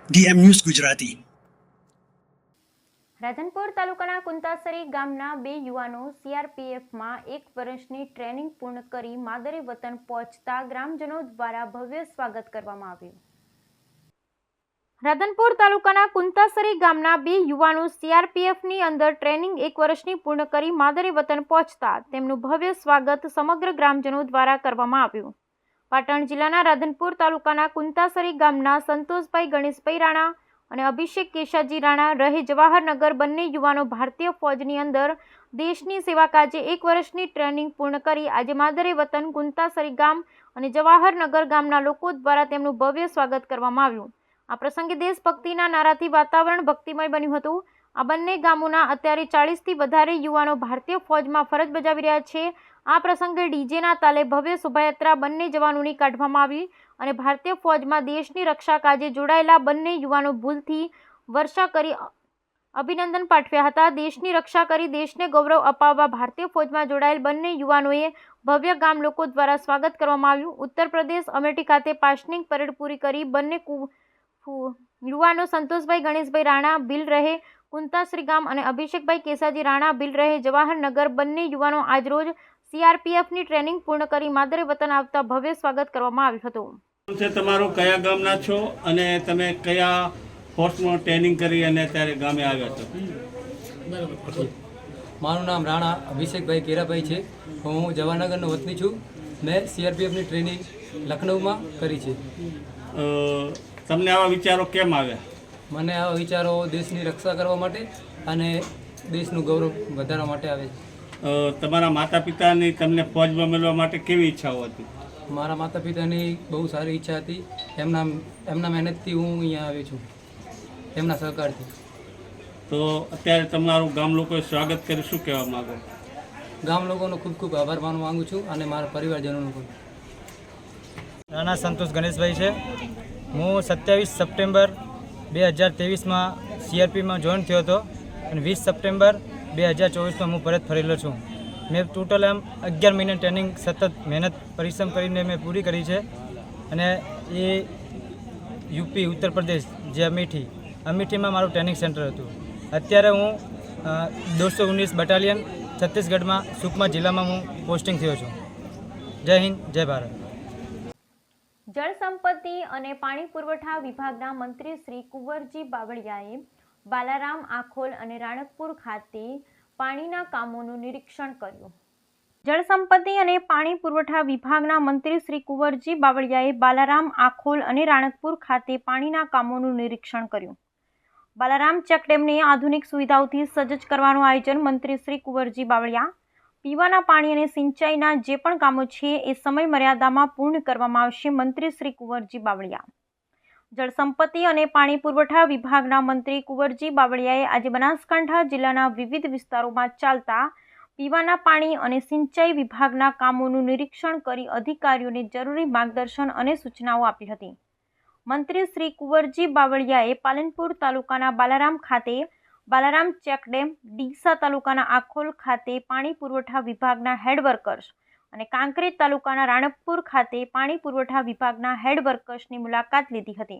DM news Gujarati. Radhanpur તાલુકાના કુંતાસરી ગામના 2 યુવાનો CRPFમાં 1 વર્ષની ટ્રેનિંગ પૂર્ણ કરી માદરે વતન પહોંચતા ગ્રામજનો દ્વારા ભવ્ય સ્વાગત કરવામાં આવ્યું. રાધનપુર તાલુકાના કુંતાસરી ગામના 2 યુવાનો CRPFની અંદર ટ્રેનિંગ 1 વર્ષની પૂર્ણ કરી માદરે વતન પહોંચતા તેમનું ભવ્ય સ્વાગત સમગ્ર ગ્રામજનો દ્વારા કરવામાં આવ્યું. પાટણ જિલ્લાના રાધનપુર તાલુકાના કુંતાસરી ગામના સંતોષભાઈ ગણેશભાઈ રાણા અને અભિષેક કેશાજી રાણા રહે જવાહરનગર બંને યુવાનો ભારતીય ફૌજની અંદર દેશની સેવા કાજે 1 વર્ષની ટ્રેનિંગ પૂર્ણ કરી આજે માદરે વતન કુંતાસરી ગામ અને જવાહરનગર ગામના લોકો દ્વારા તેમનું ભવ્ય સ્વાગત કરવામાં આવ્યું. આ પ્રસંગે દેશભક્તિના નારાથી વાતાવરણ ભક્તિમય બન્યું હતું. આ બંને ગામોના અત્યારે 40થી વધારે યુવાનો ભારતીય ફૌજમાં ફરજ બજાવી રહ્યા છે. આ પ્રસંગે ડીજેના તાલે ભવ્ય શોભાયાત્રા બંને જવાનોની કાઢવામાં આવી અને ભારતીય ફૌજમાં દેશની રક્ષા કાજે જોડાયેલા બંને યુવાનો ભૂલથી વર્ષા કરી અભિનંદન પાઠવ્યા હતા. દેશની રક્ષા કરી દેશને ગૌરવ અપાવવા ભારતીય ફૌજમાં જોડાયેલ બંને યુવાનોએ ભવ્ય ગામ લોકો દ્વારા સ્વાગત કરવામાં આવ્યું. ઉત્તર પ્રદેશ અમેઠી ખાતે પાસિંગ પરેડ પૂરી કરી બંને યુવાનો સંતોષભાઈ ગણેશભાઈ રાણા ભીલ રહે કુંતાસરી ગામ અને અભિષેકભાઈ કેસાજી રાણા ભીલ રહે જવાહરનગર બંને યુવાનો આજરોજ CRPFની ટ્રેનિંગ પૂર્ણ કરી માદરે વતન આવતા ભવ્ય સ્વાગત કરવામાં આવ્યું હતું. છે તમારું કયા ગામના છો અને તમે કયા પોસ્ટમાં ટ્રેનિંગ કરી અને અત્યારે ગામે આવ્યા છો? મારું નામ રાણા અભિષેકભાઈ કેરાભાઈ છે. હું જવાહરનગરનો વતની છું. મેં CRPFની ટ્રેનિંગ લખનઉમાં કરી છે. તમને આવા વિચારો કેમ આવ્યા? મને આવા વિચારો દેશની રક્ષા કરવા માટે અને દેશનું ગૌરવ વધારવા માટે આવે છે. તમારા માતા પિતાની તમને ફૌજમાં મળવા માટે કેવી ઈચ્છાઓ હતી? મારા માતા પિતાની બહુ સારી ઈચ્છા હતી. એમના મહેનતથી હું અહીંયા આવ્યો છું, એમના સહકારથી. તો અત્યારે તમારું ગામ લોકોએ સ્વાગત કરી શું કહેવા માગો? ગામ લોકોનો ખૂબ ખૂબ આભાર માનવા માગું છું અને મારા પરિવારજનોનો પણ. રાણા સંતોષ ગણેશભાઈ છે. હું 27 સપ્ટેમ્બર 2023માં CRPમાં જોઈન થયો હતો અને 20 સપ્ટેમ્બર 2024માં હું પરત ફરેલો છું. મેં ટોટલ 11 મહિના ટ્રેનિંગ સતત મહેનત પરિશ્રમ કરીને મેં પૂરી કરી છે અને એ યુપી ઉત્તર પ્રદેશ જે અમેઠીમાં મારું ટ્રેનિંગ સેન્ટર હતું. અત્યારે હું 219 બટાલિયન છત્તીસગઢમાં સુકમા જિલ્લામાં હું પોસ્ટિંગ થયો છું. જય હિન્દ, જય ભારત. જળ સંપત્તિ અને પાણી પુરવઠા વિભાગના મંત્રી શ્રી કુંવરજી બાવળિયાએ બાલારામ આખોલ અને રાણકપુર ખાતે પાણીના કામોનું નિરીક્ષણ કર્યું. જળ સંપત્તિ અને પાણી પુરવઠા વિભાગના મંત્રી શ્રી કુંવરજી બાવળિયાએ બાલારામ આખોલ અને રાણકપુર ખાતે પાણીના કામોનું નિરીક્ષણ કર્યું. બાલારામ ચેકડેમને આધુનિક સુવિધાઓથી સજ્જ કરવાનું આયોજન મંત્રી શ્રી કુંવરજી બાવળિયા. પીવાના પાણી અને સિંચાઈના જે પણ કામો છે એ સમય મર્યાદામાં પૂર્ણ કરવામાં આવશે. મંત્રી શ્રી કુંવરજી બાવળિયા. જળ સંપત્તિ અને પાણી પુરવઠા વિભાગના મંત્રી કુંવરજી બાવળિયાએ આજે બનાસકાંઠા જિલ્લાના વિવિધ વિસ્તારોમાં ચાલતા પીવાના પાણી અને સિંચાઈ વિભાગના કામોનું નિરીક્ષણ કરી અધિકારીઓને જરૂરી માર્ગદર્શન અને સૂચનાઓ આપી હતી. મંત્રી શ્રી કુંવરજી બાવળિયાએ પાલનપુર તાલુકાના બાલારામ ખાતે બાલારામ ચેકડેમ, ડીસા તાલુકાના આખોલ ખાતે પાણી પુરવઠા વિભાગના હેડ વર્કર્સ અને કાંકરેજ તાલુકાના રાણકપુર ખાતે પાણી પુરવઠા વિભાગના હેડ વર્કર્સની મુલાકાત લીધી હતી.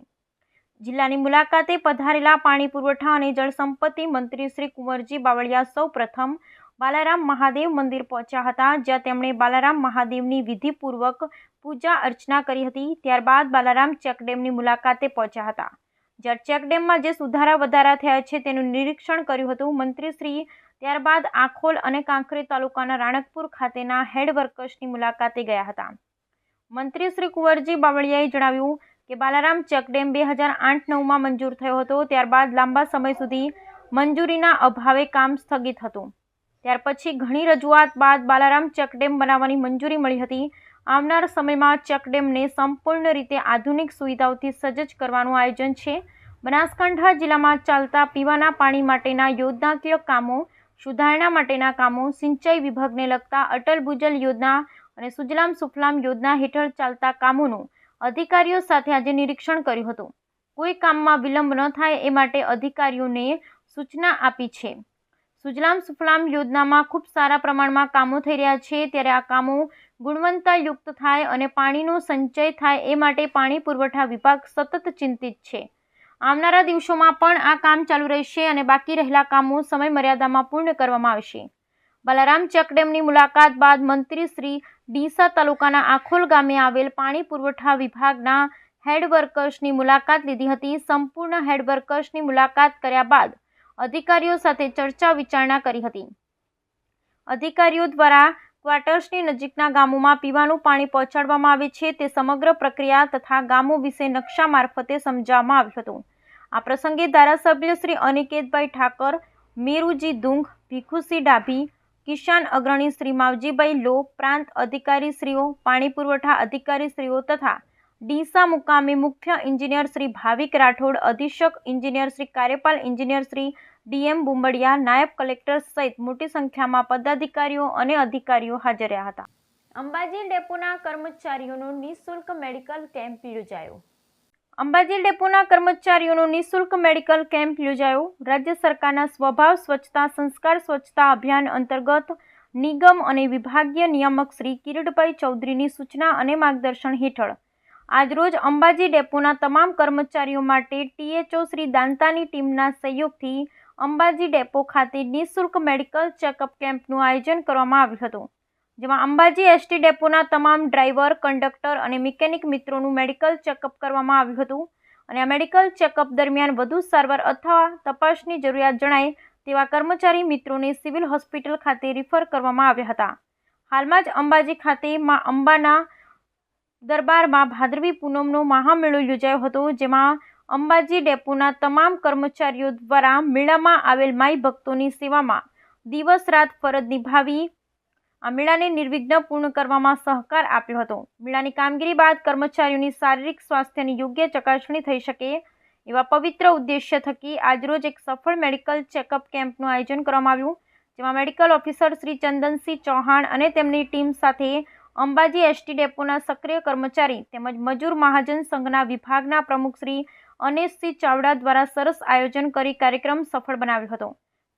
જિલ્લાની મુલાકાતે પધારેલા પાણી પુરવઠા અને જળ સંપત્તિ મંત્રી શ્રી કુંવરજી બાવળિયા સૌ પ્રથમ બાલારામ મહાદેવ મંદિર પહોંચ્યા હતા, જ્યાં તેમણે બાલારામ મહાદેવની વિધિપૂર્વક પૂજા અર્ચના કરી હતી. ત્યારબાદ બાલારામ ચેકડેમની મુલાકાતે પહોંચ્યા હતા, જ્યાં ચેકડેમમાં જે સુધારા વધારા થયા છે તેનું નિરીક્ષણ કર્યું હતું. મંત્રીશ્રી ત્યારબાદ આખોલ અને કાંકરેજ તાલુકાના રાણકપુર ખાતેના હેડ વર્કર્સની મુલાકાતે ગયા હતા. મંત્રી શ્રી કુંવરજી બાવળિયાએ જણાવ્યું કે બાલારામ ચેકડેમ 2008-9માં મંજૂર થયો હતો. ત્યારબાદ લાંબા સમય સુધી મંજૂરીના અભાવે કામ સ્થગિત હતું. ત્યાર પછી ઘણી રજૂઆત બાદ બાલારામ ચેકડેમ બનાવવાની મંજૂરી મળી હતી. આવનાર સમયમાં ચેકડેમને સંપૂર્ણ રીતે આધુનિક સુવિધાઓથી સજ્જ કરવાનું આયોજન છે. બનાસકાંઠા જિલ્લામાં ચાલતા પીવાના પાણી માટેના યોજનાકીય કામો, સુધારણા માટેના કામો, સિંચાઈ વિભાગને લગતા અટલ ભૂજલ યોજના અને સુજલામ સુફલામ યોજના હેઠળ ચાલતા કામોનું અધિકારીઓ સાથે આજે નિરીક્ષણ કર્યું હતું. કોઈ કામમાં વિલંબ ન થાય એ માટે અધિકારીઓને સૂચના આપી છે. સુજલામ સુફલામ યોજનામાં ખૂબ સારા પ્રમાણમાં કામો થઈ રહ્યા છે, ત્યારે આ કામો ગુણવત્તાયુક્ત થાય અને પાણીનો સંચય થાય એ માટે પાણી પુરવઠા વિભાગ સતત ચિંતિત છે. આવનારા દિવસોમાં પણ આ કામ ચાલુ રહેશે અને બાકી રહેલા કામો સમય મર્યાદામાં પૂર્ણ કરવામાં આવશે. બાલારામ ચેકડેમની મુલાકાત બાદ મંત્રી શ્રી ડીસા તાલુકાના આખોલ ગામે આવેલ પાણી પુરવઠા વિભાગના હેડ વર્કર્સની મુલાકાત લીધી હતી. સંપૂર્ણ હેડ વર્કર્સની મુલાકાત કર્યા બાદ અધિકારીઓ સાથે ચર્ચા વિચારણા કરી હતી. અધિકારીઓ દ્વારા ક્વાર્ટર્સની નજીકના ગામોમાં પીવાનું પાણી પહોંચાડવામાં આવે છે તે સમગ્ર પ્રક્રિયા તથા ગામો વિશે નકશા મારફતે સમજાવવામાં આવ્યું હતું. આ પ્રસંગે ધારાસભ્ય શ્રી અનિકેતભાઈ ઠાકર, મેરુજી દુંગ, ભીખુસિંહ ડાભી, કિસાન અગ્રણી શ્રી માવજીભાઈ લો, પ્રાંત અધિકારીશ્રીઓ, પાણી પુરવઠા અધિકારીશ્રીઓ તથા ડીસા મુકામે મુખ્ય એન્જિનિયર શ્રી ભાવિક રાઠોડ, અધિક્ષક એન્જિનિયર શ્રી કાર્યપાલ એન્જિનિયર શ્રી ડીએમ બુંબડિયા, નાયબ કલેક્ટર સહિત મોટી સંખ્યામાં પદાધિકારીઓ અને અધિકારીઓ હાજર રહ્યા હતા. અંબાજી ડેપોના કર્મચારીઓનો નિઃશુલ્ક મેડિકલ કેમ્પ યોજાયો. અંબાજી ડેપોના કર્મચારીઓનો નિઃશુલ્ક મેડિકલ કેમ્પ યોજાયો. રાજ્ય સરકારના સ્વભાવ સ્વચ્છતા સંસ્કાર સ્વચ્છતા અભિયાન અંતર્ગત નિગમ અને વિભાગીય નિયામક શ્રી કિરીટભાઈ ચૌધરીની સૂચના અને માર્ગદર્શન હેઠળ આજરોજ અંબાજી ડેપોના તમામ કર્મચારીઓ માટે ટીએચઓ શ્રી દાંતાની ટીમના સહયોગથી અંબાજી ડેપો ખાતે નિઃશુલ્ક મેડિકલ ચેકઅપ કેમ્પનું આયોજન કરવામાં આવ્યું હતું, જેમાં અંબાજી એસટી ડેપોના તમામ ડ્રાઈવર, કંડક્ટર અને મિકેનિક મિત્રોનું મેડિકલ ચેકઅપ કરવામાં આવ્યું હતું અને આ મેડિકલ ચેકઅપ દરમિયાન વધુ સારવાર અથવા તપાસની જરૂરિયાત જણાય તેવા કર્મચારી મિત્રોને સિવિલ હોસ્પિટલ ખાતે રિફર કરવામાં આવ્યા હતા. હાલમાં જ અંબાજી ખાતે મા અંબાના દરબારમાં ભાદરવી પૂનમનો મહામેળો યોજાયો હતો, જેમાં અંબાજી ડેપોના તમામ કર્મચારીઓ દ્વારા મેળામાં આવેલ માઈ ભક્તોની સેવામાં દિવસ રાત ફરજ નિભાવી આ મેળાને નિર્વિઘ્ન પૂર્ણ કરવામાં સહકાર આપ્યો હતો. મેળાની કામગીરી બાદ કર્મચારીઓની શારીરિક સ્વાસ્થ્યની યોગ્ય ચકાસણી થઈ શકે એવા પવિત્ર ઉદ્દેશ્ય થકી આજરોજ એક સફળ મેડિકલ ચેકઅપ કેમ્પનું આયોજન કરવામાં આવ્યું, જેમાં મેડિકલ ઓફિસર શ્રી ચંદનસિંહ ચૌહાણ અને તેમની ટીમ સાથે અંબાજી એસટી ડેપોના સક્રિય કર્મચારી તેમજ મજૂર મહાજન સંઘના વિભાગના પ્રમુખ શ્રી અનેશસિંહ ચાવડા દ્વારા સરસ આયોજન કરી કાર્યક્રમ સફળ બનાવ્યો હતો.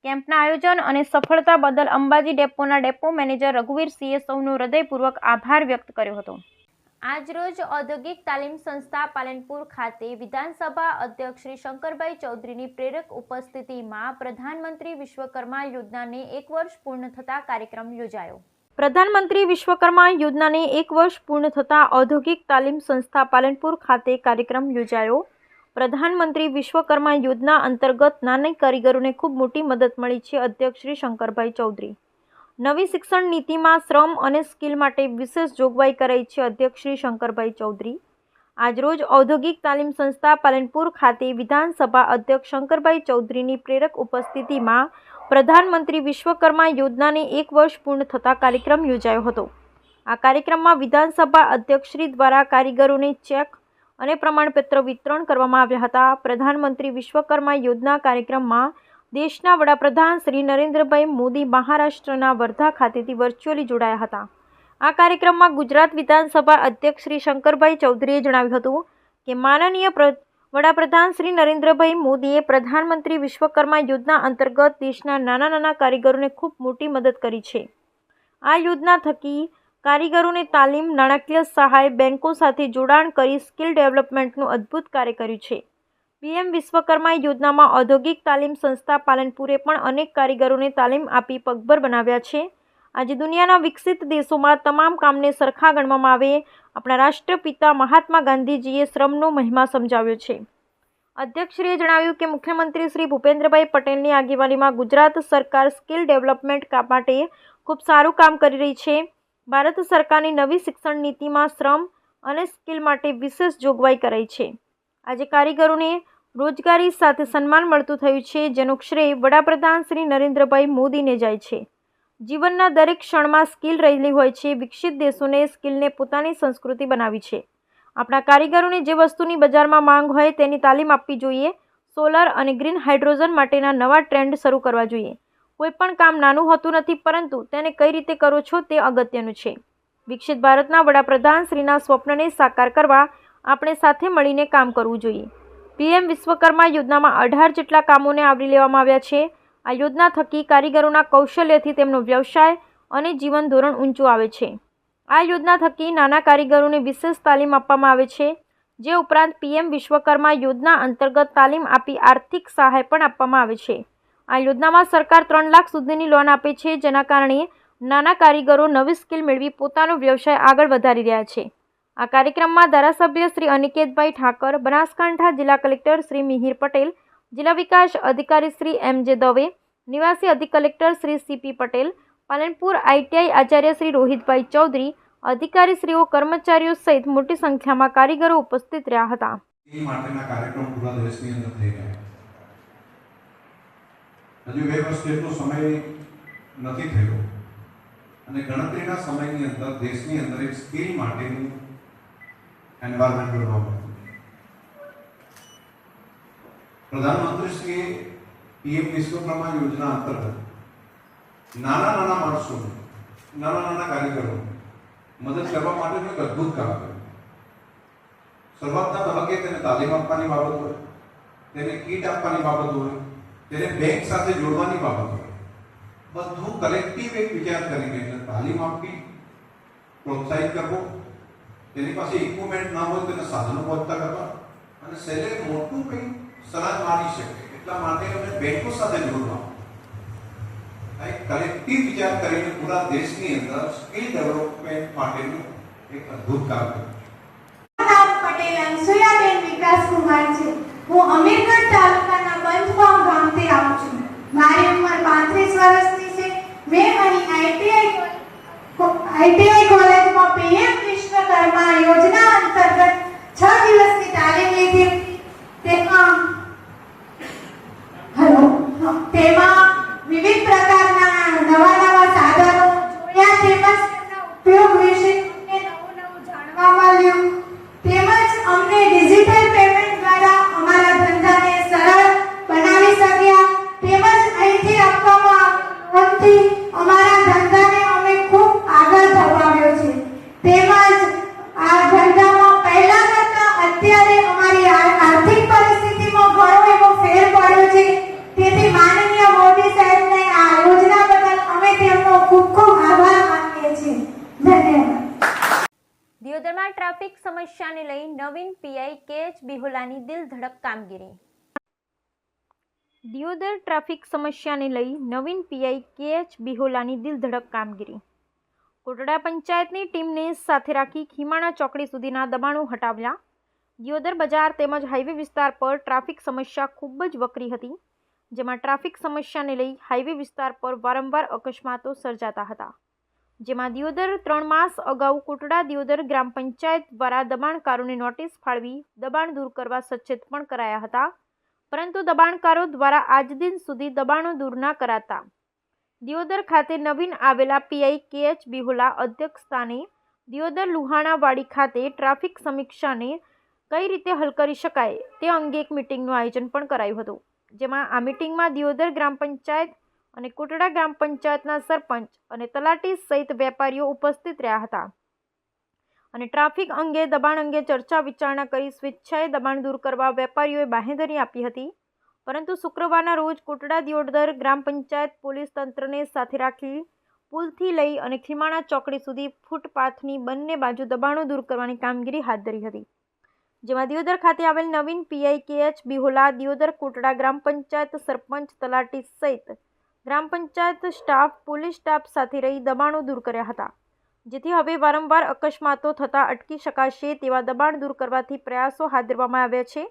કેમ્પના આયોજન અને સફળતા બદલ અંબાજી ડેપોના ડેપો મેનેજર રઘુવીરસિંહે સૌનો હૃદયપૂર્વક આભાર વ્યક્ત કર્યો હતો. આજરોજ ઔદ્યોગિક તાલીમ સંસ્થા પાલનપુર ખાતે વિધાનસભા અધ્યક્ષ શ્રી શંકરભાઈ ચૌધરીની પ્રેરક ઉપસ્થિતિમાં પ્રધાનમંત્રી વિશ્વકર્મા યોજનાને 1 વર્ષ પૂર્ણ થતા કાર્યક્રમ યોજાયો. પ્રધાનમંત્રી વિશ્વકર્મા યોજનાને 1 વર્ષ પૂર્ણ થતા ઔદ્યોગિક તાલીમ સંસ્થા પાલનપુર ખાતે કાર્યક્રમ યોજાયો. પ્રધાનમંત્રી વિશ્વકર્મા યોજના અંતર્ગત નાના કારીગરોને ખૂબ મોટી મદદ મળી છે. અધ્યક્ષ શ્રી શંકરભાઈ ચૌધરી. નવી શિક્ષણ નીતિમાં શ્રમ અને સ્કિલ માટે વિશેષ જોગવાઈ કરાઈ છે. અધ્યક્ષ શ્રી શંકરભાઈ ચૌધરી. આજરોજ ઔદ્યોગિક તાલીમ સંસ્થા પાલનપુર ખાતે વિધાનસભા અધ્યક્ષ શંકરભાઈ ચૌધરીની પ્રેરક ઉપસ્થિતિમાં પ્રધાનમંત્રી વિશ્વકર્મા યોજનાને 1 વર્ષ પૂર્ણ થતા કાર્યક્રમ યોજાયો હતો. આ કાર્યક્રમમાં વિધાનસભા અધ્યક્ષશ્રી દ્વારા કારીગરોને ચેક અને પ્રમાણપત્ર વિતરણ કરવામાં આવ્યા હતા. પ્રધાનમંત્રી વિશ્વકર્મા યોજના કાર્યક્રમમાં દેશના વડાપ્રધાન શ્રી નરેન્દ્રભાઈ મોદી મહારાષ્ટ્રના વર્ધા ખાતેથી વર્ચ્યુઅલી જોડાયા હતા. આ કાર્યક્રમમાં ગુજરાત વિધાનસભા અધ્યક્ષ શ્રી શંકરભાઈ ચૌધરીએ જણાવ્યું હતું કે માનનીય વડાપ્રધાન શ્રી નરેન્દ્રભાઈ મોદીએ પ્રધાનમંત્રી વિશ્વકર્મા યોજના અંતર્ગત દેશના નાના કારીગરોને ખૂબ મોટી મદદ કરી છે. આ યોજના થકી કારીગરોને તાલીમ, નાણાકીય સહાય, બેંકો સાથે જોડાણ કરી સ્કિલ ડેવલપમેન્ટનું અદ્ભુત કાર્ય કર્યું છે. પીએમ વિશ્વકર્મા યોજનામાં ઔદ્યોગિક તાલીમ સંસ્થા પાલનપુરે પણ અનેક કારીગરોને તાલીમ આપી પગભર બનાવ્યા છે. આજે દુનિયાના વિકસિત દેશોમાં તમામ કામને સરખા ગણવામાં આવે આપણા રાષ્ટ્રપિતા મહાત્મા ગાંધીજીએ શ્રમનો મહિમા સમજાવ્યો છે. અધ્યક્ષશ્રીએ જણાવ્યું કે મુખ્યમંત્રી શ્રી ભૂપેન્દ્રભાઈ પટેલની આગેવાનીમાં ગુજરાત સરકાર સ્કિલ ડેવલપમેન્ટ માટે ખૂબ સારું કામ કરી રહી છે. ભારત સરકારની નવી શિક્ષણ નીતિમાં શ્રમ અને સ્કિલ માટે વિશેષ જોગવાઈ કરાઈ છે. આજે કારીગરોને રોજગારી સાથે સન્માન મળતું થયું છે, જેનો શ્રેય વડાપ્રધાન શ્રી નરેન્દ્રભાઈ મોદીને જાય છે. જીવનના દરેક ક્ષણમાં સ્કિલ રહેલી હોય છે. વિકસિત દેશોને સ્કિલને પોતાની સંસ્કૃતિ બનાવી છે. આપણા કારીગરોને જે વસ્તુની બજારમાં માંગ હોય તેની તાલીમ આપવી જોઈએ. સોલર અને ગ્રીન હાઇડ્રોજન માટેના નવા ટ્રેન્ડ શરૂ કરવા જોઈએ. કોઈ પણ કામ નાનું હોતું નથી, પરંતુ તેને કઈ રીતે કરો છો તે અગત્યનું છે. વિકસિત ભારતના વડાપ્રધાન શ્રીના સ્વપ્નને સાકાર કરવા આપણે સાથે મળીને કામ કરવું જોઈએ. પીએમ વિશ્વકર્મા યોજનામાં 18 જેટલા કામોને આવરી લેવામાં આવ્યા છે. આ યોજના થકી કારીગરોના કૌશલ્યથી તેમનો વ્યવસાય અને જીવન ધોરણ ઊંચું આવે છે. આ યોજના થકી નાના કારીગરોને વિશેષ તાલીમ આપવામાં આવે છે, જે ઉપરાંત PM વિશ્વકર્મા યોજના અંતર્ગત તાલીમ આપી આર્થિક સહાય પણ આપવામાં આવે છે. આ યોજનામાં સરકાર 3 લાખ સુધીની લોન આપે છે, જેના કારણે નાના કારીગરો નવી સ્કિલ મેળવી પોતાનો વ્યવસાય આગળ વધારી રહ્યા છે. આ કાર્યક્રમમાં ધારાસભ્ય શ્રી અનિકેતભાઈ ઠાકર, બનાસકાંઠા જિલ્લા કલેક્ટર શ્રી મિહિર પટેલ, જિલ્લા વિકાસ અધિકારી શ્રી MJ દવે, નિવાસી અધિક collector Shri CP Patel, Palanpur ITI Acharya Shri રોહિતભાઈ ચૌધરી, અધિકારીશ્રીઓ, કર્મચારીઓ સહિત મોટી સંખ્યામાં કારીગરો ઉપસ્થિત રહ્યા હતા. એ માટેના કાર્યક્રમ પૂરા દેશની અંદર થઈ રહ્યા છે. હજુ 2 વર્ષ જેટલો સમય નથી થયો અને ગણતરીના સમયની અંદર દેશની અંદર એક સ્કિલ માટેનું એન્વાયરમેન્ટ બનાવવામાં પ્રધાનમંત્રીશ્રીએ PM વિશ્વકર્મા યોજના અંતર્ગત નાના માણસોને, નાના કારીગરો મદદ કરવા માટેનું એક અદ્ભુત કામ કર્યું. શરૂઆતના તબક્કે તેને તાલીમ આપવાની બાબત હોય, તેને કીટ આપવાની બાબત હોય, તેને બેંક સાથે જોડવાની બાબત હોય, બધું કલેક્ટિવ એક વિચાર કરીને એને તાલીમ આપવી, પ્રોત્સાહિત કરવો, તેની પાસે ઇક્વિપમેન્ટ ના હોય તેને સાધનો પહોંચતા કરવા અને છેલ્લે મોટું કંઈ સલાહ મારી શકે એટલા માટે અમે બેંકો સાથે જોડવા એક કલેક્ટિવ વિચાર કરીને પૂરા દેશની અંદર સ્કિલ ડેવલપમેન્ટ માટેનું એક અદ્ભુત કામ કર્યું. પટેલ અંશુયાબેન વિકાસકુમાર છે. હું અમીરગઢ તાલુકાના બંધગામ ગામથી આવું છું. મારી ઉંમર 35 વર્ષની છે. મેં અહીં ITI કોલેજમાં PM વિશ્વકર્મા યોજના અંતર્ગત 6 દિવસની તાલીમ લીધી. તેમાં વિવિધ પ્રકારના નવા સાધનો જોયા તેમજ તેમના ઉપયોગ વિશે નવું જાણવા મળ્યું. તેમજ અમને ડિજિટલ પેમેન્ટ દ્વારા અમારા ધંધાને સરળ બનાવી શક્યા. તેમજ અહીંથી આપવામાં આવતી અમારા ધંધાને અમે ખૂબ આગળ ધપાવ્યો છે. તેમજ આ ધંધામાં પહેલા કરતા અત્યારે અમારી આર્થિક પરિસ્થિતિમાં ઘણો એવો ફેર પડ્યો છે. તેથી માનનીય મોદી સાહેબને આ યોજના બદલ અમે તેમનો ખૂબ ખૂબ આભાર માનીએ છીએ. ધન્યવાદ. દિયોદરમાં ટ્રાફિક સમસ્યાને લઈ નવીન PI KH બિહોલાની દિલધડક કામગીરી. દિયોદર ટ્રાફિક સમસ્યાને લઈ નવીન PI KH બિહોલાની દિલધડક કામગીરી. કોટડા પંચાયતની ટીમને સાથે રાખી ખીમાણા ચોકડી સુધીના દબાણો હટાવ્યા. દિયોદર બજાર તેમજ હાઈવે વિસ્તાર પર ટ્રાફિક સમસ્યા ખૂબ જ વકરી હતી, જેમાં ટ્રાફિક સમસ્યાને લઈ હાઈવે વિસ્તાર પર વારંવાર અકસ્માતો સર્જાતા હતા. જેમાં દિયોદર 3 માસ અગાઉ કોટડા દિયોદર ગ્રામ પંચાયત દ્વારા દબાણકારોને નોટિસ ફાળવી દબાણ દૂર કરવા સચેત પણ કરાયા હતા, પરંતુ દબાણકારો દ્વારા આજ દિન સુધી દબાણો દૂર ના કરાતા દિયોદર ખાતે નવીન આવેલા PI KH બિહોલા અધ્યક્ષસ્થાને દિયોદર લુહાણાવાડી ખાતે ટ્રાફિક સમીક્ષાને કઈ રીતે હલ કરી શકાય તે અંગે એક મીટિંગનું આયોજન પણ કરાયું હતું. જેમાં આ મીટિંગમાં દિયોદર ગ્રામ પંચાયત અને કોટડા ગ્રામ પંચાયતના સરપંચ અને તલાટી સહિત વેપારીઓ ઉપસ્થિત રહ્યા હતા અને ટ્રાફિક અંગે દબાણ અંગે ચર્ચા વિચારણા કરી સ્વેચ્છાએ દબાણ દૂર કરવા વેપારીઓએ બાંહેધરી આપી હતી. પરંતુ શુક્રવારના રોજ કોટડા દિયોદર ગ્રામ પંચાયત પોલીસ તંત્રને સાથે રાખી પુલથી લઈ અને ખીમાણા ચોકડી સુધી ફૂટપાથની બંને બાજુ દબાણો દૂર કરવાની કામગીરી હાથ ધરી હતી. જેમાં દિયોદર ખાતે આવેલ નવીન PI KH બિહોલા દિયોદર કોટડા ગ્રામ પંચાયત સરપંચ તલાટી સહિત ગ્રામ પંચાયત સ્ટાફ પોલીસ સ્ટાફ સાથે રહી દબાણો દૂર કર્યા હતા, જેથી હવે વારંવાર અકસ્માતો થતા અટકી શકાશે તેવા દબાણ દૂર કરવાથી પ્રયાસો હાથ ધરવામાં આવ્યા છે.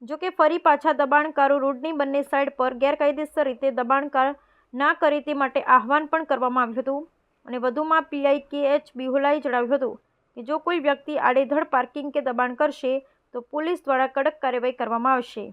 જોકે ફરી પાછા દબાણકારો રોડની બંને સાઈડ પર ગેરકાયદેસર રીતે દબાણકાર ના કરે તે માટે આહવાન પણ કરવામાં આવ્યું હતું. અને વધુમાં PI KH બિહોલાએ જણાવ્યું હતું કે જો કોઈ વ્યક્તિ આડેધડ પાર્કિંગ કે દબાણ કરશે તો પોલીસ દ્વારા કડક કાર્યવાહી કરવામાં આવશે.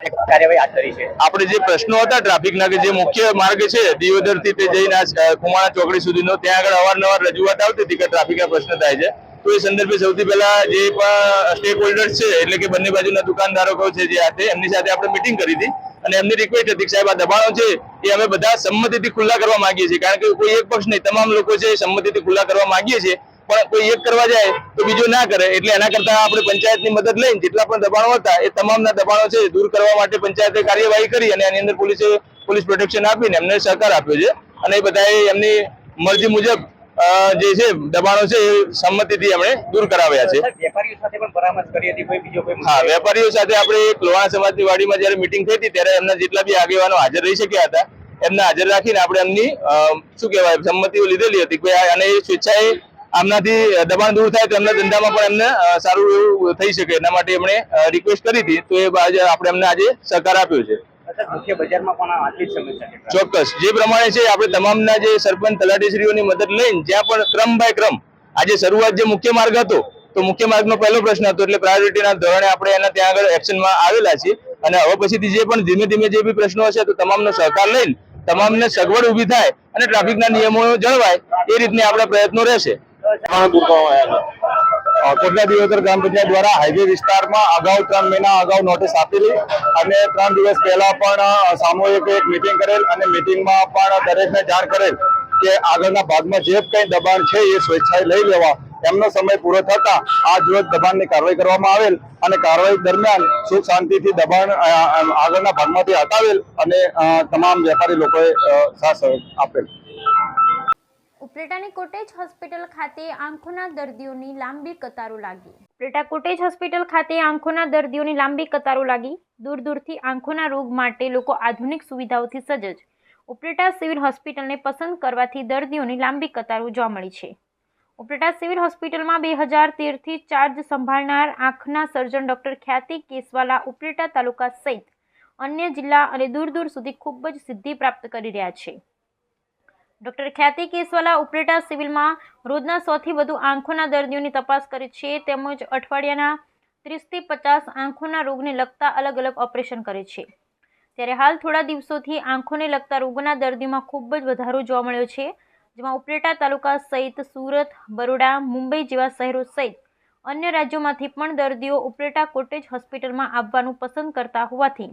આપણે જે પ્રશ્નો હતા ટ્રાફિકના કે જે મુખ્ય માર્ગ છે દિયોદર થી તે જઈને ખુમાણા ચોકડી સુધીનો, ત્યાં આગળ અવારનવાર રજૂઆત આવતી હતી કે ટ્રાફિકના પ્રશ્ન થાય છે. તો એ સંદર્ભે સૌથી પહેલા જે પણ સ્ટેક હોલ્ડર્સ છે એટલે કે બંને બાજુના દુકાનદારો છે જે હાથે એમની સાથે આપણે મિટિંગ કરી હતી અને એમની રિક્વેસ્ટ હતી કે સાહેબ આ દબાણો છે એ અમે બધા સંમતિથી ખુલ્લા કરવા માંગીએ છીએ, કારણ કે કોઈ એક પક્ષ નહીં, તમામ લોકો છે સંમતિથી ખુલ્લા કરવા માંગીએ છીએ, પણ કોઈ એક કરવા જાય તો બીજો ના કરે. એટલે એના કરતા આપણે પંચાયતની મદદ લઈને જેટલા પણ દબાણો હતા એ તમામના દબાણો છે દૂર કરવા માટે પંચાયતે કાર્યવાહી કરી અને એની અંદર પોલીસ પ્રોટેક્શન આપીને એમને સહકાર આપ્યો છે અને એ બધાએ એમની મરજી મુજબ જે છે દબાણો છે એ સંમતિથી એમણે દૂર કરાવ્યા છે. વેપારીઓ સાથે પણ પરામર્શ કરી હતી, કોઈ બીજો કોઈ હા, વેપારીઓ સાથે આપણે એક લોહાણા સમાજની વાડીમાં જયારે મિટિંગ થઈ હતી ત્યારે એમના જેટલા બી આગેવાનો હાજર રહી શક્યા હતા એમને હાજર રાખીને આપણે એમની શું કહેવાય સંમતિઓ લીધેલી હતી કે અને એ સ્વેચ્છાએ આમનાથી દબાણ દૂર થાય તો એમના ધંધામાં પણ એમને સારું એવું થઈ શકે એના માટે એમણે રિક્વેસ્ટ કરી હતી. તો એ આપણે એમને આજે સહકાર આપ્યો છે. મુખ્ય બજારમાં પણ આટલી જ સમસ્યા છે. ચોક્કસ જે પ્રમાણે છે આપણે તમામના જે સરપંચ તલાટીશ્રીઓની મદદ લઈને જ્યાં પણ ક્રમ બાય ક્રમ આજે શરૂઆત જે મુખ્ય માર્ગ હતો તો મુખ્ય માર્ગનો પહેલો પ્રશ્ન હતો એટલે પ્રાયોરિટીના ધોરણે આપણે એના ત્યાં આગળ એક્શનમાં આવેલા છીએ અને હવે પછીથી જે પણ ધીમે ધીમે જે બી પ્રશ્નો હશે તો તમામનો સહકાર લઈને તમામને સગવડ ઊભી થાય અને ટ્રાફિકના નિયમો જળવાય એ રીતની આપણા પ્રયત્નો રહેશે. કોટડા દિયોદર ગ્રામ પંચાયત દ્વારા હાઈવે વિસ્તારમાં અગાઉ 3 મહિના અગાઉ નોટિસ આપેલી અને 3 દિવસ પહેલા પણ સામૂહિક એક મિટિંગ કરેલ અને મિટિંગમાં પણ દરેકને જાણ કરેલ કે આગળના ભાગમાં જે કંઈ દબાણ છે એ સ્વેચ્છાએ લઈ લેવા. એમનો સમય પૂરો થતા આજ રોજ દબાણની કાર્યવાહી કરવામાં આવેલ અને કાર્યવાહી દરમિયાન સુખ શાંતિથી દબાણ આગળના ભાગમાંથી હટાવેલ અને તમામ વેપારી લોકોએ સાથ આપેલ. ઉપલેટાની કોટેજ હોસ્પિટલ ખાતે આંખોના દર્દીઓની લાંબી કતારો લાગી. ઉપલેટા કોટેજ હોસ્પિટલ ખાતે આંખોના દર્દીઓની લાંબી કતારો લાગી. દૂર દૂરથી આંખોના રોગ માટે લોકો આધુનિક સુવિધાઓથી સજ્જ ઉપલેટા સિવિલ હોસ્પિટલને પસંદ કરવાથી દર્દીઓની લાંબી કતારો જોવા મળી છે. ઉપલેટા સિવિલ હોસ્પિટલમાં 2013થી ચાર્જ સંભાળનાર આંખના સર્જન ડોક્ટર ખ્યાતિ કેસવાલા ઉપલેટા તાલુકા સહિત અન્ય જિલ્લા અને દૂર દૂર સુધી ખૂબ જ સિદ્ધિ પ્રાપ્ત કરી રહ્યા છે. ડોક્ટર ખ્યાતિ કેસવાલા ઉપલેટા સિવિલમાં રોજના 100થી વધુ આંખોના દર્દીઓની તપાસ કરે છે તેમજ અઠવાડિયાના 30થી 50 આંખોના રોગને લગતા અલગ અલગ ઓપરેશન કરે છે. ત્યારે હાલ થોડા દિવસોથી આંખોને લગતા રોગોના દર્દીઓમાં ખૂબ જ વધારો જોવા મળ્યો છે, જેમાં ઉપલેટા તાલુકા સહિત સુરત, બરોડા, મુંબઈ જેવા શહેરો સહિત અન્ય રાજ્યોમાંથી પણ દર્દીઓ ઉપલેટા કોટેજ હોસ્પિટલમાં આવવાનું પસંદ કરતા હોવાથી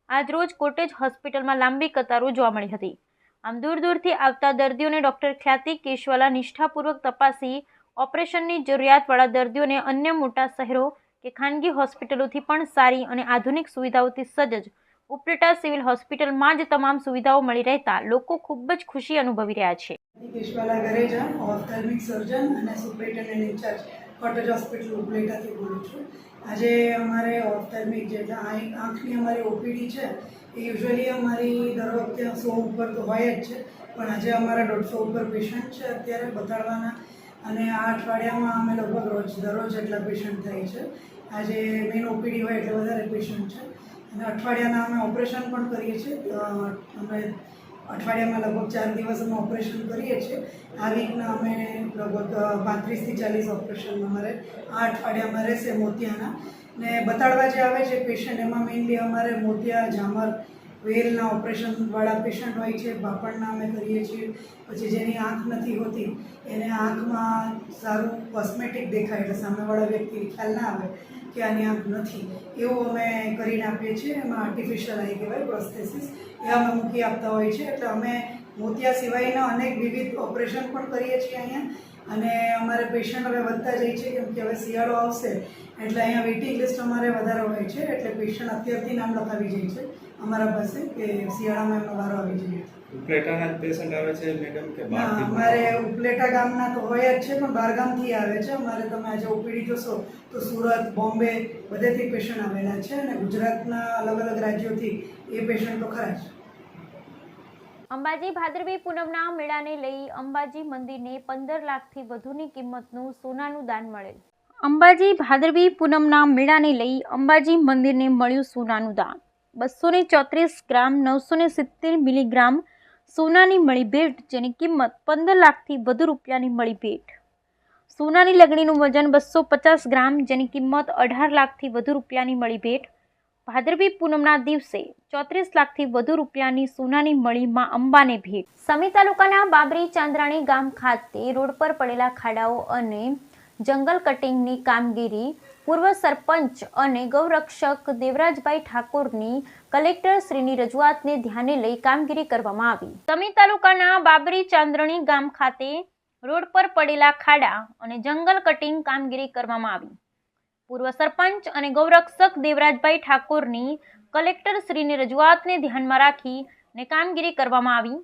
આજરોજ કોટેજ હોસ્પિટલમાં લાંબી કતારો જોવા મળી હતી. આમ દૂર દૂરથી આવતા દર્દીઓને ડોક્ટર ખ્યાતિ કેશવાલા નિષ્ઠાપૂર્વક તપાસી ઓપરેશનની જરૂરિયાતવાળા દર્દીઓને અન્ય મોટા શહેરો કે ખાનગી હોસ્પિટલોથી પણ સારી અને આધુનિક સુવિધાઓથી સજ્જ ઉપલેટા સિવિલ હોસ્પિટલમાં જ તમામ સુવિધાઓ મળી રહેતા લોકો ખૂબ જ ખુશી અનુભવી રહ્યા છે. કેશવાલા ગરેજા, ઓફથેલ્મિક સર્જન અને સુપરિન્ટેન્ડન્ટ ઇન્ચાર્જ કોટેજ હોસ્પિટલ ઉપલેટાથી બોલું છું. આજે અમારે ઓફથેલ્મિક જે આંખની અમારી ઓપીડી છે એ યુઝ્યુઅલી અમારી દર વખતે 100 ઉપર તો હોય જ છે, પણ આજે અમારા 150 ઉપર પેશન્ટ છે અત્યારે બતાડવાના અને આ અઠવાડિયામાં અમે લગભગ દરરોજ એટલા પેશન્ટ થાય છે. આજે મેઇન ઓપીડી હોય એટલે વધારે પેશન્ટ છે અને અઠવાડિયાના અમે ઓપરેશન પણ કરીએ છીએ. અમે અઠવાડિયામાં લગભગ 4 દિવસ અમે ઓપરેશન કરીએ છીએ. આ વીકના અમે લગભગ 35થી 40 ઓપરેશન અમારે આ અઠવાડિયામાં રહેશે મોતિયાના. ને બતાડવા જે આવે છે પેશન્ટ એમાં મેઇનલી અમારે મોતિયા, ઝામર, વેલના ઓપરેશનવાળા પેશન્ટ હોય છે. બાપણના અમે કરીએ છીએ. પછી જેની આંખ નથી હોતી એને આંખમાં સારું કોસ્મેટિક દેખાય એટલે સામેવાળા વ્યક્તિ ખ્યાલ ના આવે કે આની આંખ નથી એવું અમે કરીને આપીએ છીએ. એમાં આર્ટિફિશિયલ આઈ કહેવાય પ્રોસ્થેસિસ એ અમે મૂકી આપતા હોઈએ છીએ. એટલે અમે મોતિયા સિવાયના અનેક વિવિધ ઓપરેશન પણ કરીએ છીએ અહીંયા અને અમારે પેશન્ટ હવે વધતા જાય છે કેમ કે હવે શિયાળો આવશે એટલે અહીંયા વેઇટિંગ લિસ્ટ અમારે વધારે હોય છે. એટલે પેશન્ટ અત્યારથી નામ લખાવી જાય છે અમારા પાસે કે શિયાળામાં એમનો વારો આવી જાય. ઉપલેટાના જ પેશન્ટ આવે છે મેડમ કે બહારથી? અમારે ઉપલેટા ગામના તો હોય જ છે પણ બહારગામથી આવે છે. અમારે તમે આજે ઓપીડી જોશો તો સુરત, બોમ્બે બધેથી પેશન્ટ આવેલા છે અને ગુજરાતના અલગ અલગ રાજ્યોથી એ પેશન્ટ તો ખરા જ. અંબાજી ભાદરવી પૂનમના મેળાને લઈ અંબાજી મંદિરને 15 લાખથી વધુની કિંમતનું સોનાનું દાન મળેલ. અંબાજી ભાદરવી પૂનમના મેળાને લઈ અંબાજી મંદિરને મળ્યું સોનાનું દાન. 234 ગ્રામ 970 મિલીગ્રામ સોનાની મળી ભેટ, જેની કિંમત 15 લાખથી વધુ રૂપિયાની મળી ભેટ. સોનાની લગડીનું વજન 250 ગ્રામ, જેની કિંમત 18 લાખથી વધુ રૂપિયાની મળી ભેટ. ભાદરવી પૂનમના દિવસે 34 લાખથી વધુ રૂપિયાની સોનાની મળી માં અંબાને ભેટ. સમી તાલુકાના બાબરી ચાંદ્રાણી ગામ ખાતે રોડ પર પડેલા ખાડાઓ અને જંગલ કટિંગની કામગીરી પૂર્વ સરપંચ અને ગૌરક્ષક દેવરાજભાઈ ઠાકોરની કલેક્ટર શ્રીની રજૂઆતને ધ્યાને લઈ કામગીરી કરવામાં આવી. સમી તાલુકાના બાબરી ચાંદ્રણી ગામ ખાતે રોડ પર પડેલા ખાડા અને જંગલ કટિંગ કામગીરી કરવામાં આવી. પૂર્વ સરપંચ અને ગૌરક્ષક દેવરાજભાઈ ઠાકોરની કલેક્ટર શ્રીની રજૂઆતને ધ્યાનમાં રાખીને કામગીરી કરવામાં આવી.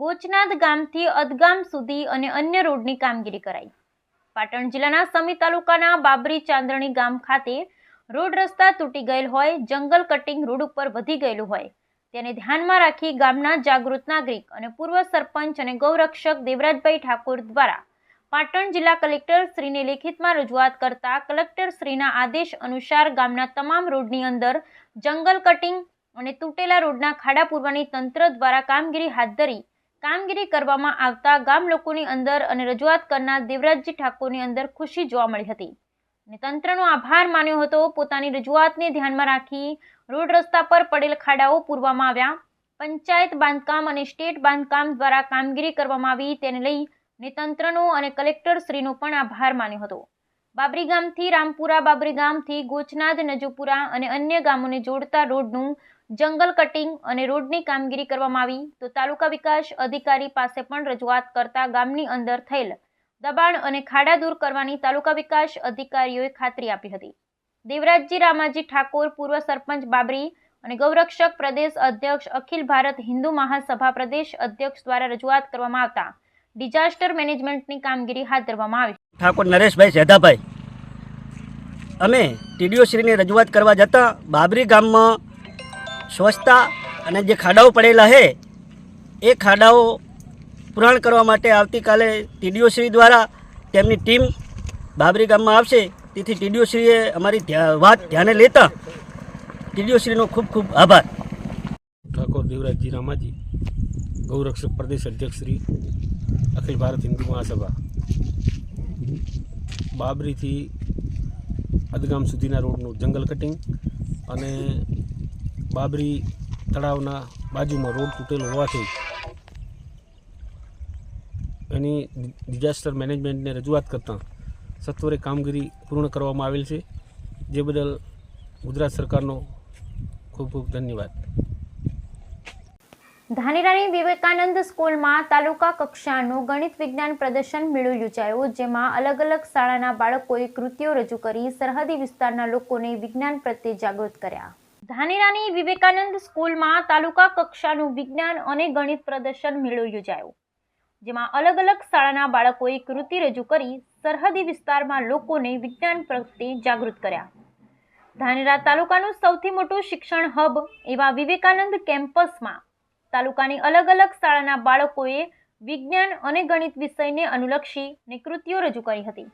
ગોચનાદ ગામથી અદગામ સુધી અને અન્ય રોડની કામગીરી કરાઈ. પાટણ જિલ્લાના સમી તાલુકાના બાબરી ચાંદરણી ગામ ખાતે રોડ રસ્તા તૂટી ગયેલ હોય, જંગલ કટિંગ રોડ ઉપર વધી ગયેલું હોય તેને ધ્યાનમાં રાખી ગામના જાગૃત નાગરિક અને પૂર્વ સરપંચ અને ગૌરક્ષક દેવરાજભાઈ ઠાકોર દ્વારા પાટણ જિલ્લા કલેક્ટર શ્રીને લેખિતમાં રજૂઆત કરતા કલેક્ટર શ્રીના આદેશ અનુસાર ગામના તમામ રોડની અંદર જંગલ કટિંગ અને તૂટેલા રોડના ખાડા પૂરવાની તંત્ર દ્વારા કામગીરી હાથ ધરી કામગીરી કરવામાં આવતા ગામ લોકોની અંદર અને રજૂઆત કરનાર દેવરાજજી ઠાકોરની અંદર ખુશી જોવા મળી હતી અને તંત્રનો આભાર માન્યો હતો. પોતાની રજૂઆતને ધ્યાનમાં રાખી રોડ રસ્તા પર પડેલ ખાડાઓ પૂરવામાં આવ્યા. પંચાયત બાંધકામ અને સ્ટેટ બાંધકામ દ્વારા કામગીરી કરવામાં આવી તેને લઈ તંત્રનો અને કલેક્ટર શ્રીનો પણ આભાર માન્યો હતો. બાબરી ગામથી રામપુરા, બાબરી ગામથી ગોચનાદ, નજુપુરા અને અન્ય ગામોને જોડતા રોડનું જંગલ કટિંગ અને રોડની કામગીરી કરવામાં આવી તો તાલુકા વિકાસ અધિકારી પાસે પણ રજૂઆત કરતા ગામની અંદર થયેલ દબાણ અને ખાડા દૂર કરવાની તાલુકા વિકાસ અધિકારીઓએ ખાતરી આપી હતી. દેવરાજજી રામાજી ઠાકોર, પૂર્વ સરપંચ બાબરી અને ગૌરક્ષક પ્રદેશ અધ્યક્ષ, અખિલ ભારત હિન્દુ મહાસભા પ્રદેશ અધ્યક્ષ દ્વારા રજૂઆત કરવામાં આવતા ડિઝાસ્ટર મેનેજમેન્ટની કામગીરી હાથ ધરવામાં આવી. ઠાકોર નરેશભાઈ સેધાભાઈ, અમે ટીડીઓ શ્રીને રજૂઆત કરવા જતાં બાબરી ગામમાં સ્વચ્છતા અને જે ખાડાઓ પડેલા છે એ ખાડાઓ પૂરણ કરવા માટે આવતીકાલે ટીડીઓ શ્રી દ્વારા તેમની ટીમ બાબરી ગામમાં આવશે. તેથી ટીડીઓ શ્રીએ અમારી વાત ધ્યાને લેતા ટીડીઓ શ્રીનો ખૂબ ખૂબ આભાર. ઠાકોર દેવરાજજી રામાજી, ગૌરક્ષક પ્રદેશ અધ્યક્ષ શ્રી, અખિલ ભારત હિન્દુ મહાસભા. બાબરીથી અદગામ સુધીના રોડનું જંગલ કટિંગ અને બાબરી તળાવના બાજુમાં રોડ તૂટેલો હોવાથી એની ડિઝાસ્ટર મેનેજમેન્ટને રજૂઆત કરતાં સત્વરે કામગીરી પૂર્ણ કરવામાં આવેલ છે, જે બદલ ગુજરાત સરકારનો ખૂબ ખૂબ ધન્યવાદ. ધાનેરાની વિવેકાનંદ સ્કૂલમાં તાલુકા કક્ષાનું ગણિત વિજ્ઞાન પ્રદર્શન મેળો યોજાયો, જેમાં અલગ અલગ શાળાના બાળકોએ કૃતિઓ રજૂ કરી સરહદી વિસ્તારના લોકોને વિજ્ઞાન પ્રત્યે જાગૃત કર્યા. ધાનેરાની વિવેકાનંદ સ્કૂલમાં તાલુકા કક્ષાનું વિજ્ઞાન અને ગણિત પ્રદર્શન મેળો યોજાયો, જેમાં અલગ અલગ શાળાના બાળકોએ કૃતિ રજૂ કરી સરહદી વિસ્તારમાં લોકોને વિજ્ઞાન પ્રત્યે જાગૃત કર્યા. ધાનેરા તાલુકાનું સૌથી મોટું શિક્ષણ હબ એવા વિવેકાનંદ કેમ્પસમાં તાલુકાની અલગ અલગ શાળાના બાળકોએ વિજ્ઞાન અને ગણિત વિષયને અનુલક્ષીને કૃતિઓ રજૂ કરી હતી.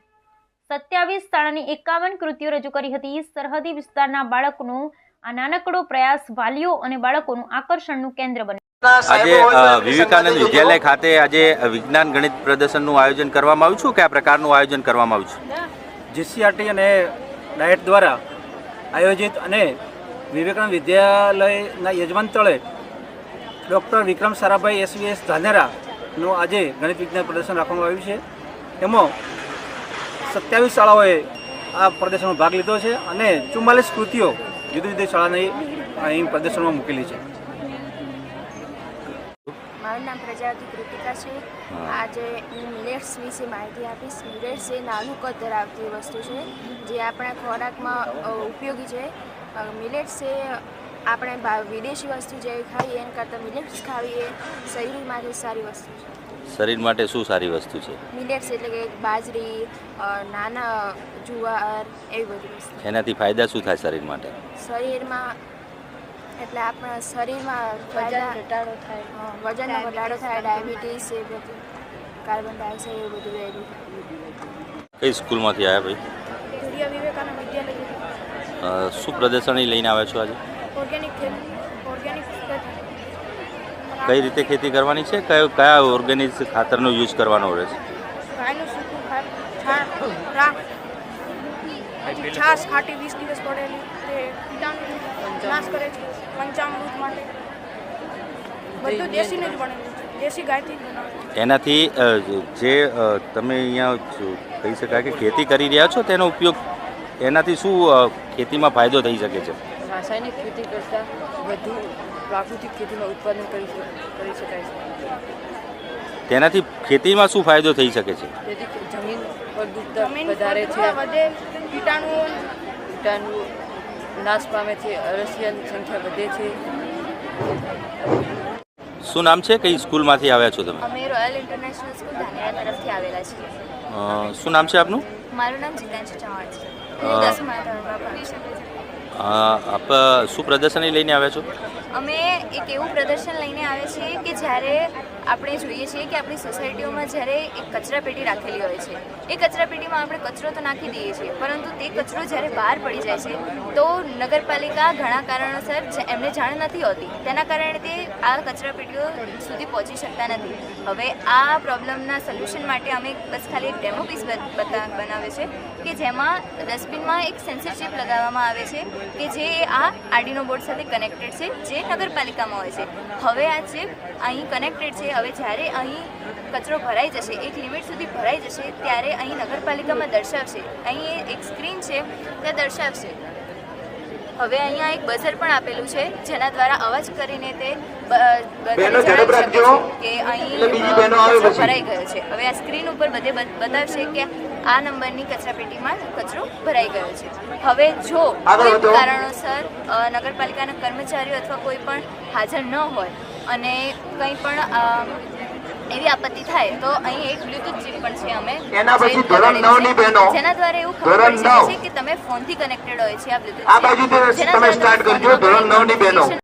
27 શાળાની 51 કૃતિઓ રજૂ કરી હતી. સરહદી વિસ્તારના બાળકોનો આ નાનકડો પ્રયાસ વાલીઓ અને બાળકોનું આકર્ષણનું કેન્દ્ર બન્યો. આજે વિવેકાનંદ વિદ્યાલય ખાતે આજે વિજ્ઞાન ગણિત પ્રદર્શનનું આયોજન કરવામાં આવ્યું છે. કયા પ્રકારનું આયોજન કરવામાં આવ્યું છે? જીસીઆરટી અને ડાયટ દ્વારા આયોજિત અને વિવેકાનંદ વિદ્યાલયના યજમાન તળે ડૉક્ટર વિક્રમ સારાભાઈ એસવીએસ ધાનેરાનું આજે ગણિત વિજ્ઞાન પ્રદર્શન રાખવામાં આવ્યું છે. એમાં 27 શાળાઓએ આ પ્રદર્શનમાં ભાગ લીધો છે અને 44 કૃતિઓ જુદી જુદી શાળાની અહીં પ્રદર્શનમાં મૂકેલી છે. મારું નામ પ્રજાપતિ કૃતિકા છે. આજે હું મિલેટ્સ વિશે માહિતી આપીશ. મિલેટ્સ એ નાનું કદ ધરાવતી વસ્તુ છે જે આપણા ખોરાકમાં ઉપયોગી છે. મિલેટ્સ એ આપણે વિદેશી વસ્તુ જે ખાઈએ એના કરતાં મિલેટ્સ ખાવી એ શરીર માટે સારી વસ્તુ છે. શરીર માટે શું સારી વસ્તુ છે? મિલેટ્સ એટલે કે બાજરી, નાના જુવાર, એવી બધી વસ્તુ. એનાથી ફાયદા શું થાય શરીર માટે? શરીરમાં એટલે આપણા શરીરમાં વજન ઘટાડો થાય, વજનનો ઘટાડો થાય, ડાયાબિટીસ, એ બધું કાર્બન ડાયોક્સાઇડ એવું બધું રહેલું. કઈ સ્કૂલમાંથી આવ્યા ભાઈ? ધુરિયા વિવેકાનંદ વિદ્યાલય. શું પ્રદર્શની લઈને આવ્યા છો આજે? ઓર્ગેનિક કઈ રીતે ખેતી કરવાની છે? કયા ઓર્ગેનિક ખાતરનો યુઝ કરવાનો રહેશે? ગાયનું સૂકું છાશ ખાટી 20 દિવસ પડેલી તે કીટાણુ નાશ કરે છે. પંચામૃત માટે બધું દેશીને જ બનેલું છે, દેશી ગાયથી જ બનાવેલું. એનાથી જે તમે અહીંયા કહી શકાય કે ખેતી કરી રહ્યા છો તેનો ઉપયોગ એનાથી શું ખેતીમાં ફાયદો થઈ શકે છે? રાસાયણિક ખેતી કરતાં વધુ પ્રાકૃતિક ખેતીમાં ઉત્પાદન કરી શકાય છે. તેનાથી ખેતીમાં શું ફાયદો થઈ શકે છે? તેથી જમીન ફળદ્રુપતા વધારે છે, કીટાણુ નાશ પામે છે, અળસિયાની સંખ્યા વધે છે. શું નામ છે, કઈ સ્કૂલમાંથી આવ્યા છો તમે? અમે રોયલ ઇન્ટરનેશનલ સ્કૂલ ધાનેરા તરફથી આવેલા છીએ. શું નામ છે આપનું? મારું નામ જીતાંશુ ચૌહાણ છે. હું 10મા ધોરણમાં ભણું છું. આપ શું પ્રદર્શની લઈને આવ્યા છો? અમે એક એવું પ્રદર્શન લઈને આવ્યા છીએ કે જ્યારે આપણે જોઈએ છીએ કે આપણી સોસાયટીઓમાં જ્યારે એક કચરાપેટી રાખેલી હોય છે, એ કચરાપેટીમાં આપણે કચરો તો નાખી દઈએ છીએ, પરંતુ તે કચરો જ્યારે બહાર પડી જાય છે તો નગરપાલિકા ઘણા કારણોસર એમને જાણ નથી હોતી, તેના કારણે તે આ કચરાપેટીઓ સુધી પહોંચી શકતા નથી. હવે આ પ્રોબ્લેમના સોલ્યુશન માટે અમે બસ ખાલી એક ડેમો પીસ બનાવ્યો છે કે જેમાં ડસ્ટબિનમાં એક સેન્સર ચિપ લગાવવામાં આવે છે કે જે આ આર્ડિનો બોર્ડ સાથે કનેક્ટેડ છે, જે નગરપાલિકામાં હોય છે. હવે આ ચિપ અહીં કનેક્ટેડ છે. હવે જ્યારે અહીં કચરો ભરાઈ જશે, એક લિમિટ સુધી ભરાઈ જશે, ત્યારે અહીં નગરપાલિકામાં દર્શાવશે, અહીં એક સ્ક્રીન છે ત્યાં દર્શાવશે. હવે અહીંયા એક બઝર પણ આપેલું છે જેના દ્વારા અવાજ કરીને તે કે અહીં કચરો ભરાઈ ગયો છે. હવે આ સ્ક્રીન ઉપર બધે બતાવશે કે આ નંબરની કચરાપેટીમાં કચરો ભરાઈ ગયો છે. હવે જો કોઈ કારણોસર નગરપાલિકાના કર્મચારીઓ અથવા કોઈ પણ હાજર ન હોય અને કંઈ પણ એવી આપત્તિ થાય તો અહીં એક બ્લૂટૂથ ચિપ પણ છે અમે જેના દ્વારા એવું ખબર પડી શકે છે કે તમે ફોનથી કનેક્ટેડ હોય છે આ બ્લૂટૂથ, જેના દ્વારા